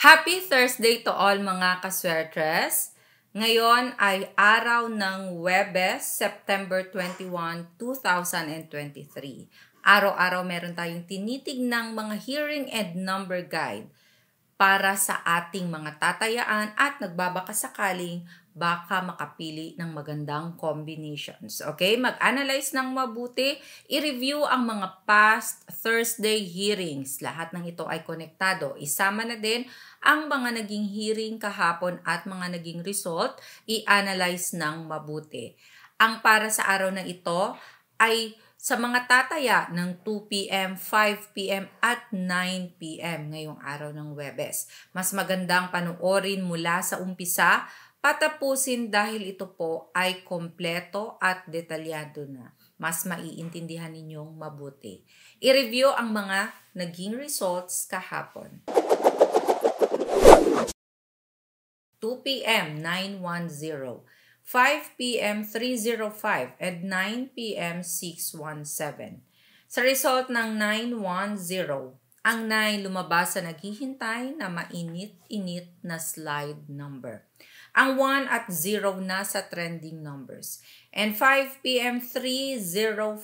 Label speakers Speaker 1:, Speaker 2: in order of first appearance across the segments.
Speaker 1: Happy Thursday to all mga kaswertres! Ngayon ay araw ng Huwebes, September 21, 2023. Araw-araw meron tayong tinitignang mga hearing and number guide para sa ating mga tatayaan at nagbabaka sakaling baka makapili ng magandang combinations. Okay? Mag-analyze ng mabuti, i-review ang mga past Thursday hearings. Lahat ng ito ay konektado. Isama na din ang mga naging hearing kahapon at mga naging result, i-analyze ng mabuti. Ang para sa araw na ito ay sa mga tataya ng 2 p.m., 5 p.m. at 9 p.m. ngayong araw ng Huwebes. Mas magandang panoorin mula sa umpisa, patapusin dahil ito po ay kompleto at detalyado na. Mas maiintindihan ninyong mabuti. I-review ang mga naging results kahapon. 2 p.m. 910, 5 p.m. 305, and 9 p.m. 617. Sa result ng 910, ang 9 lumabas sa naghihintay na mainit-init na slide number. Ang 1 at 0 na sa trending numbers. And 5 p.m. 305.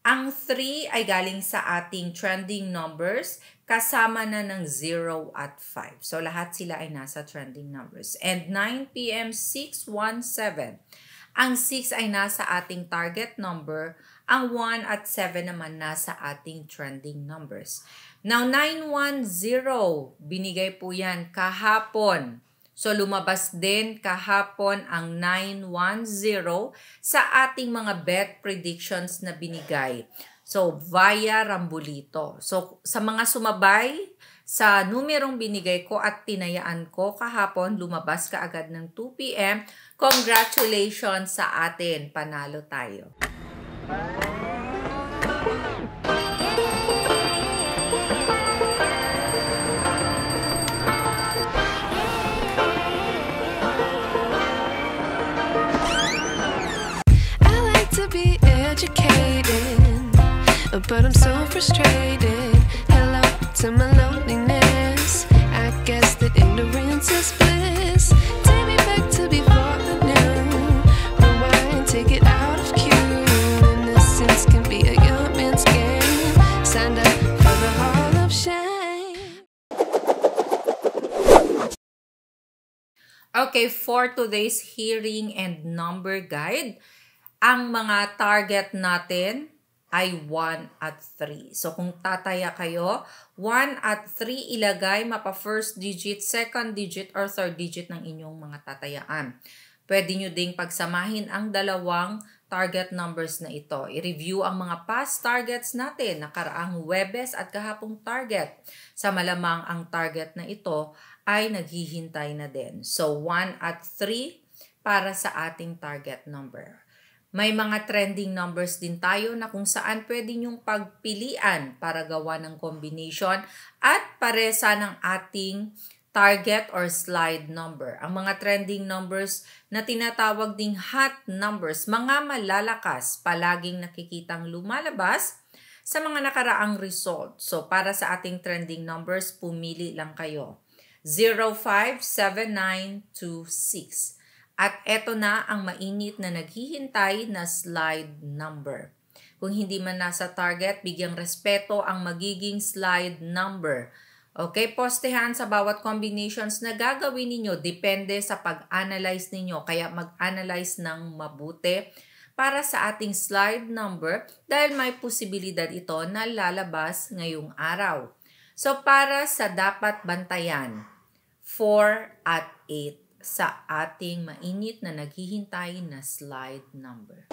Speaker 1: Ang 3 ay galing sa ating trending numbers kasama na ng 0 at 5. So lahat sila ay nasa trending numbers. And 9 p.m. 617. Ang 6 ay nasa ating target number. Ang 1 at 7 naman nasa ating trending numbers. Now 910, binigay po yan kahapon. So lumabas din kahapon ang 910 sa ating mga bet predictions na binigay. So via Rambulito. So sa mga sumabay sa numerong binigay ko at tinayaan ko kahapon, lumabas ka agad ng 2 p.m. Congratulations sa atin. Panalo tayo.
Speaker 2: But I'm so frustrated. Hello to my loneliness. I guess that ignorance is bliss. Take me back to before the noon. Rewind, take it out of cue. Innocence can be a young man's game. Signed up for the hall of shame.
Speaker 1: Okay, for today's hearing and number guide, ang mga target natin ay 1 at 3. So kung tataya kayo, 1 at 3 ilagay mapa first digit, second digit, or third digit ng inyong mga tatayaan. Pwede nyo ding pagsamahin ang dalawang target numbers na ito. I-review ang mga past targets natin, nakaraang Huwebes at kahapong target. Sa malamang ang target na ito ay naghihintay na din. So 1 at 3 para sa ating target number. May mga trending numbers din tayo na kung saan pwede nyong pagpilian para gawa ng combination at paresa ng ating target or slide number. Ang mga trending numbers na tinatawag ding hot numbers, mga malalakas, palaging nakikitang lumalabas sa mga nakaraang result. So para sa ating trending numbers, pumili lang kayo. 0, 5, 7, 9, 2, 6. At eto na ang mainit na naghihintay na slide number. Kung hindi man nasa target, bigyang respeto ang magiging slide number. Okay, postehan sa bawat combinations na gagawin ninyo. Depende sa pag-analyze ninyo. Kaya mag-analyze ng mabuti para sa ating slide number dahil may posibilidad ito na lalabas ngayong araw. So para sa dapat bantayan, 4 at 8. Sa ating mainit na naghihintay na slide number.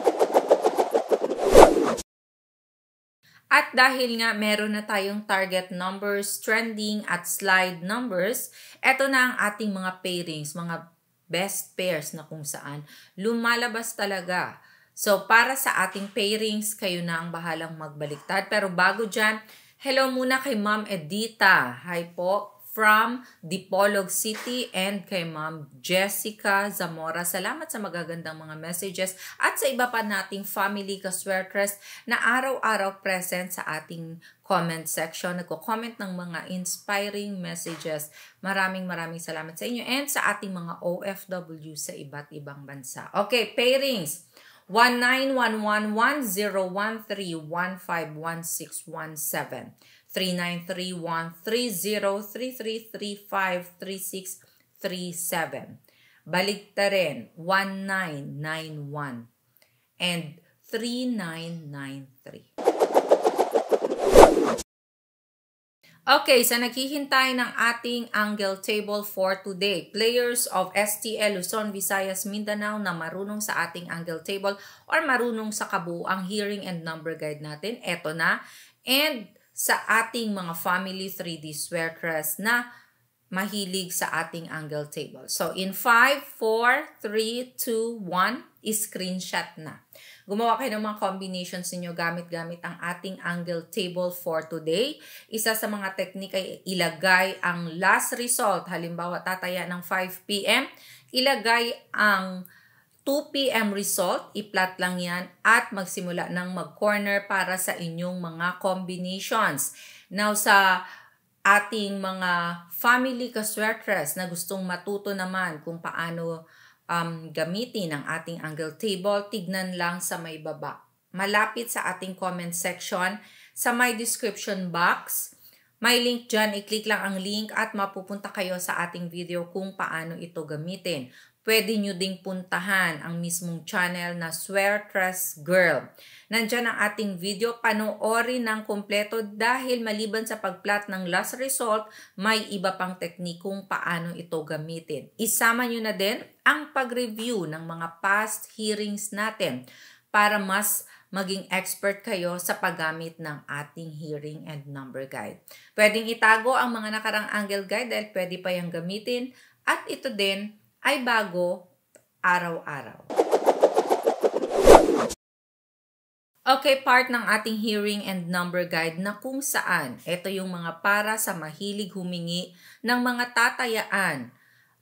Speaker 1: At dahil nga meron na tayong target numbers, trending at slide numbers, eto na ang ating mga pairings, mga best pairs na kung saan lumalabas talaga. So para sa ating pairings, kayo na ang bahalang magbaliktad. Pero bago dyan, hello muna kay Ma'am Edita. Hi po. from Dipolog City and kay Ma'am Jessica Zamora. Salamat sa magagandang mga messages at sa iba pa nating family kaswertres na araw-araw present sa ating comment section. Nagko-comment ng mga inspiring messages. Maraming salamat sa inyo and sa ating mga OFW sa iba't ibang bansa. Okay, pairings. 1911-1013-151617 3931-3033-353637. Baligtarin 1991 and 3993. Okay, sa naghihintay ng ating angle table for today, players of STL Luzon, Visayas, Mindanao na marunong sa ating angle table or marunong sa kabuuang hearing and number guide natin, eto na. And sa ating mga family 3D sweaters na mahilig sa ating angle table. So in 5, 4, 3, 2, 1, screenshot na. Gumawa kayo ng mga combinations ninyo gamit ang ating angle table for today. Isa sa mga technique ay ilagay ang last result. Halimbawa, tataya ng 5 p.m. Ilagay ang 2 p.m. result. I-plot lang yan at magsimula ng mag-corner para sa inyong mga combinations. Now, sa ating mga family kaswertres na gustong matuto naman kung paano gamitin ang ating angle table, tignan lang sa may baba. Malapit sa ating comment section, sa my description box, may link dyan. I-click lang ang link at mapupunta kayo sa ating video kung paano ito gamitin. Pwede nyo ding puntahan ang mismong channel na Sweartress Girl. Nandyan ang ating video, panoorin ng kompleto dahil maliban sa pag-plot ng last result, may iba pang teknik kung paano ito gamitin. Isama nyo na din ang pag-review ng mga past hearings natin para mas maging expert kayo sa paggamit ng ating hearing and number guide. Pwedeng itago ang mga nakarang angle guide dahil pwede pa yung gamitin at ito din ay bago araw-araw. Okay, part ng ating hearing and number guide na kung saan ito yung mga para sa mahilig humingi ng mga tatayaan.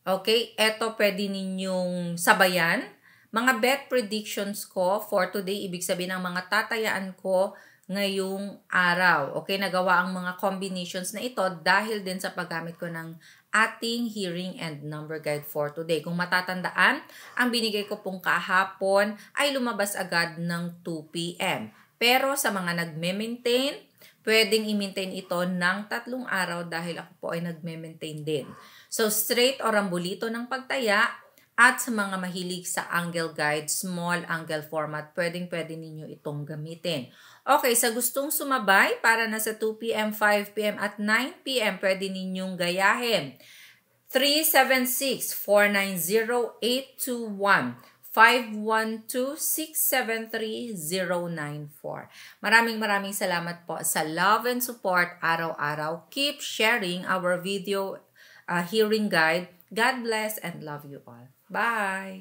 Speaker 1: Okay, ito pwede ninyong sabayan. Mga bet predictions ko for today, ibig sabihin ng mga tatayaan ko ngayong araw. Okay, nagawa ang mga combinations na ito dahil din sa paggamit ko ng ating hearing and number guide for today. Kung matatandaan, ang binigay ko pong kahapon ay lumabas agad ng 2 p.m. Pero sa mga nagme-maintain, pwedeng i-maintain ito ng 3 araw dahil ako po ay nagme-maintain din. So straight or rambulito ng pagtaya at sa mga mahilig sa angle guide, small angle format, pwede ninyo itong gamitin. Okay, sa gustong sumabay, para na sa 2 p.m., 5 p.m. at 9 p.m., pwede ninyong gayahin. 376-490-821, 512-673-094. Maraming salamat po sa love and support araw-araw. Keep sharing our video hearing guide. God bless and love you all. Bye!